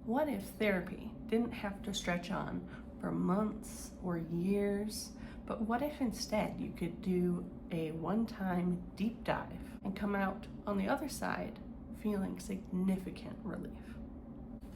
What if therapy didn't have to stretch on for months or years, but what if instead you could do a one-time deep dive and come out on the other side feeling significant relief?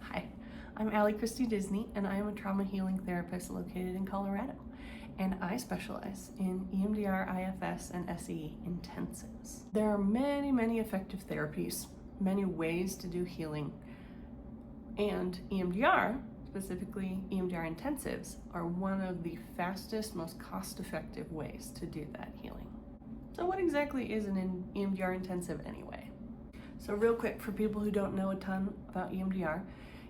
Hi, I'm Alli Christie Disney, and I am a trauma healing therapist located in Colorado, and I specialize in EMDR, IFS, and SE intensives. There are many effective therapies, many ways to do healing, and EMDR, specifically EMDR intensives, are one of the fastest, most cost-effective ways to do that healing. So what exactly is an EMDR intensive anyway? So real quick, for people who don't know a ton about EMDR,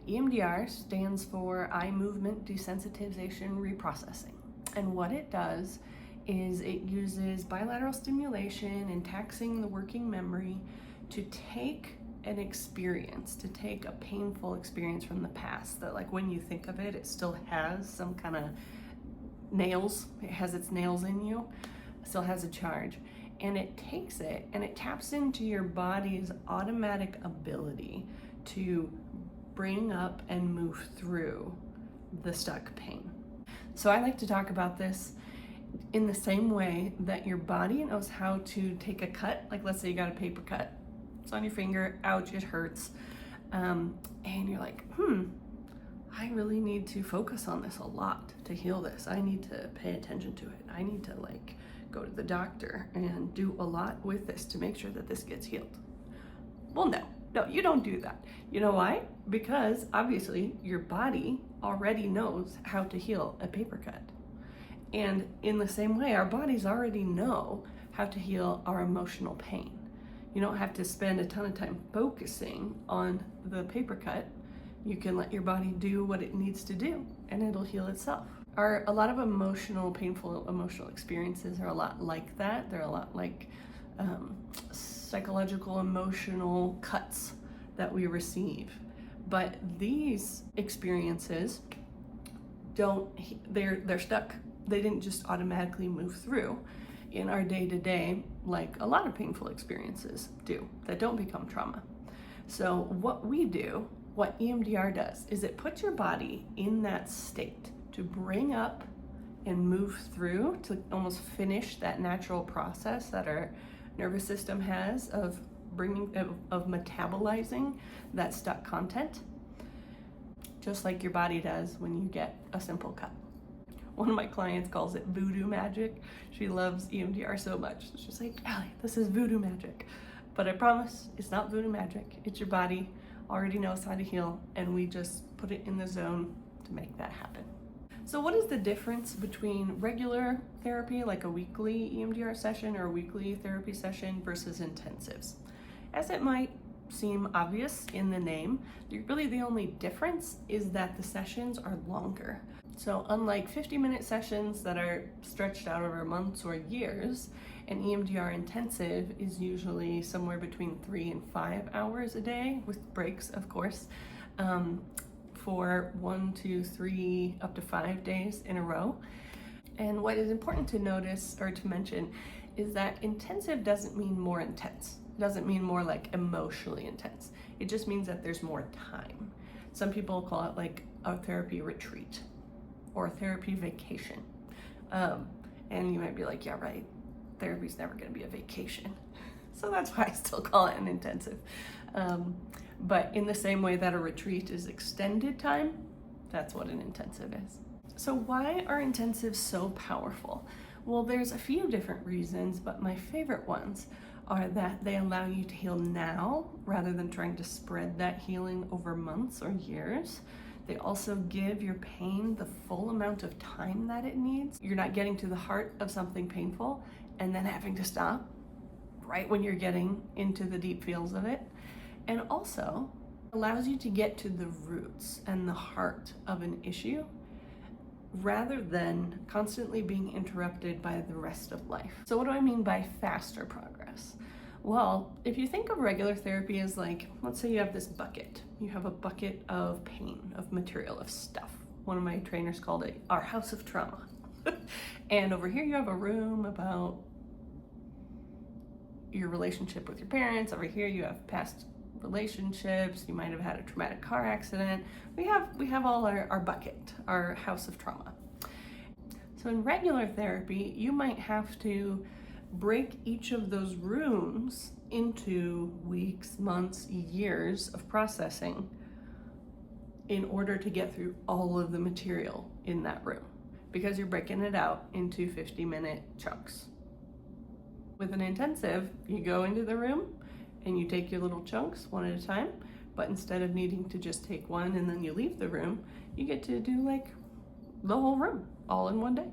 EMDR stands for eye movement desensitization reprocessing. And what it does is it uses bilateral stimulation and taxing the working memory to take an experience, to take a painful experience from the past that, like, when you think of it, it still has some kind of nails, it has its nails in you, still has a charge, and it takes it and it taps into your body's automatic ability to bring up and move through the stuck pain. So I like to talk about this in the same way that your body knows how to take a cut. Like, let's say you got a paper cut, it's on your finger, ouch, it hurts, and you're like, I really need to focus on this a lot to heal this. I need to pay attention to it. I need to go to the doctor and do a lot with this to make sure that this gets healed. Well, no, you don't do that. You know why? Because obviously your body already knows how to heal a paper cut. And in the same way, our bodies already know how to heal our emotional pain. You don't have to spend a ton of time focusing on the paper cut. You can let your body do what it needs to do and it'll heal itself. A lot of painful emotional experiences are a lot like that. They're a lot like psychological, emotional cuts that we receive. But these experiences they're stuck. They didn't just automatically move through in our day-to-day like a lot of painful experiences do that don't become trauma. So what EMDR does is it puts your body in that state to bring up and move through, to almost finish that natural process that our nervous system has of metabolizing that stuck content, just like your body does when you get a simple cut. One of my clients calls it voodoo magic. She loves EMDR so much. She's like, Alli, this is voodoo magic. But I promise it's not voodoo magic. It's your body already knows how to heal, and we just put it in the zone to make that happen. So what is the difference between regular therapy, like a weekly EMDR session or a weekly therapy session, versus intensives? As it might seem obvious in the name, really the only difference is that the sessions are longer. So unlike 50-minute sessions that are stretched out over months or years, an EMDR intensive is usually somewhere between 3 and 5 hours a day, with breaks, of course, for 1 to 3, up to 5 days in a row. And what is important to notice or to mention is that intensive doesn't mean more intense. It doesn't mean more like emotionally intense. It just means that there's more time. Some people call it like a therapy retreat or a therapy vacation. And you might be like, yeah, right, therapy's never gonna be a vacation. So that's why I still call it an intensive. But in the same way that a retreat is extended time, that's what an intensive is. So why are intensives so powerful? Well, there's a few different reasons, but my favorite ones are that they allow you to heal now rather than trying to spread that healing over months or years. They also give your pain the full amount of time that it needs. You're not getting to the heart of something painful and then having to stop right when you're getting into the deep feels of it. And also allows you to get to the roots and the heart of an issue rather than constantly being interrupted by the rest of life. So what do I mean by faster progress? Well, if you think of regular therapy as like, let's say you have this bucket. You have a bucket of pain, of material, of stuff. One of my trainers called it our house of trauma. And over here you have a room about your relationship with your parents. Over here you have past relationships, you might have had a traumatic car accident. We have all our bucket, our house of trauma. So in regular therapy, you might have to break each of those rooms into weeks, months, years of processing in order to get through all of the material in that room, because you're breaking it out into 50-minute chunks. With an intensive, you go into the room and you take your little chunks one at a time, but instead of needing to just take one and then you leave the room, you get to do like the whole room all in one day,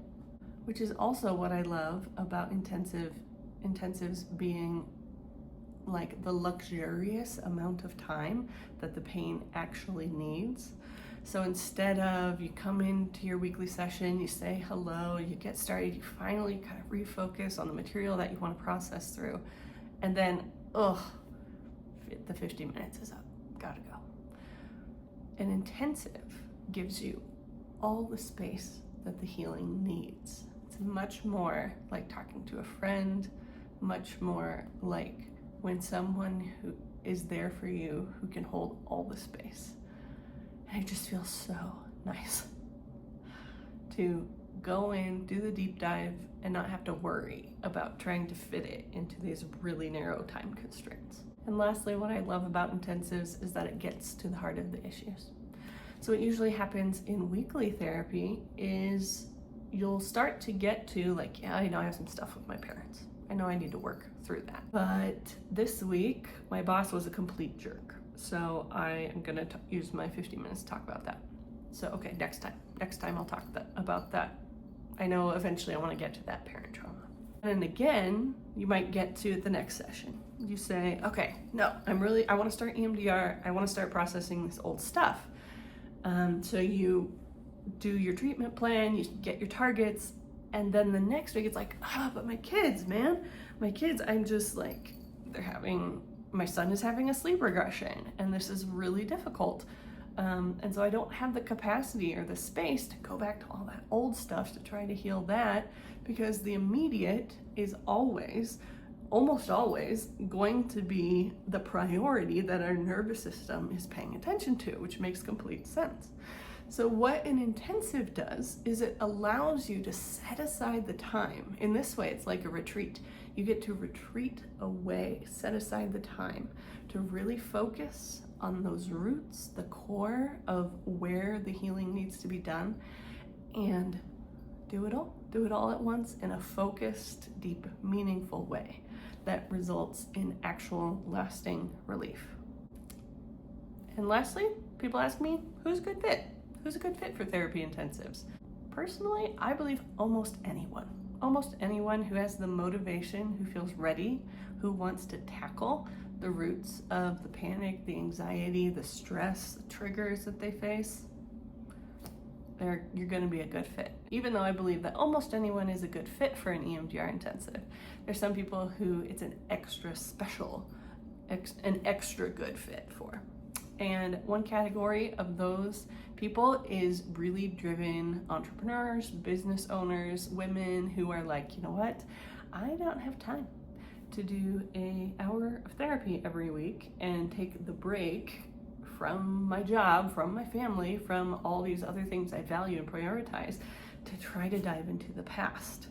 which is also what I love about intensives being like the luxurious amount of time that the pain actually needs. So instead of you come into your weekly session, you say hello, you get started, you finally kind of refocus on the material that you want to process through, and then, the 50 minutes is up, gotta go. An intensive gives you all the space that the healing needs. It's much more like talking to a friend, much more like when someone who is there for you, who can hold all the space. And it just feels so nice to go in, do the deep dive, and not have to worry about trying to fit it into these really narrow time constraints. And lastly, what I love about intensives is that it gets to the heart of the issues. So what usually happens in weekly therapy is you'll start to get to like, yeah, I know I have some stuff with my parents. I know I need to work through that. But this week, my boss was a complete jerk. So I am gonna use my 50 minutes to talk about that. So, okay, next time I'll talk about that. I know eventually I wanna get to that parent trauma. And then again, you might get to the next session. You say, okay, no, I wanna start EMDR. I wanna start processing this old stuff. So you do your treatment plan, you get your targets, and then the next week it's like, but my kids, man, I'm just like, my son is having a sleep regression, and this is really difficult. And so I don't have the capacity or the space to go back to all that old stuff to try to heal that, because the immediate is almost always going to be the priority that our nervous system is paying attention to, which makes complete sense. So what an intensive does is it allows you to set aside the time. In this way, it's like a retreat. You get to retreat away, set aside the time to really focus on those roots, the core of where the healing needs to be done, and do it all at once in a focused, deep, meaningful way that results in actual lasting relief. And lastly, people ask me, who's a good fit? Who's a good fit for therapy intensives? Personally, I believe almost anyone who has the motivation, who feels ready, who wants to tackle the roots of the panic, the anxiety, the stress, the triggers that they face, you're going to be a good fit. Even though I believe that almost anyone is a good fit for an EMDR intensive, there's some people who it's an extra good fit for. And one category of those people is really driven entrepreneurs, business owners, women who are like, you know what, I don't have time to do an hour of therapy every week and take the break from my job, from my family, from all these other things I value and prioritize to try to dive into the past.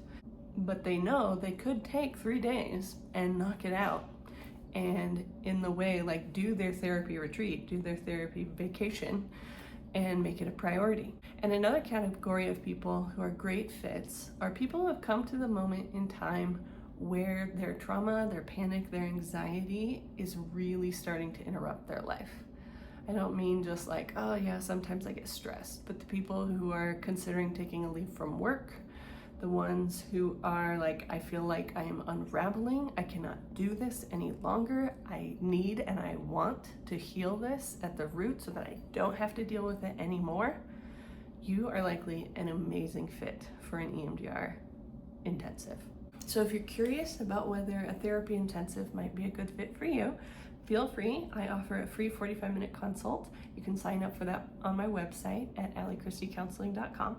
But they know they could take 3 days and knock it out, and in the way, like, do their therapy retreat, do their therapy vacation, and make it a priority. And another category of people who are great fits are people who have come to the moment in time where their trauma, their panic, their anxiety is really starting to interrupt their life. I don't mean just like, oh yeah, sometimes I get stressed, but the people who are considering taking a leave from work, the ones who are like, I feel like I am unraveling, I cannot do this any longer, I need and I want to heal this at the root so that I don't have to deal with it anymore. You are likely an amazing fit for an EMDR intensive. So if you're curious about whether a therapy intensive might be a good fit for you, feel free. I offer a free 45-minute consult. You can sign up for that on my website at allichristiecounseling.com.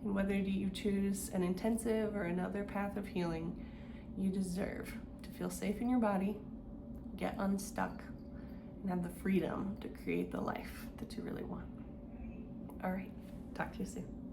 And whether you choose an intensive or another path of healing, you deserve to feel safe in your body, get unstuck, and have the freedom to create the life that you really want. All right, talk to you soon.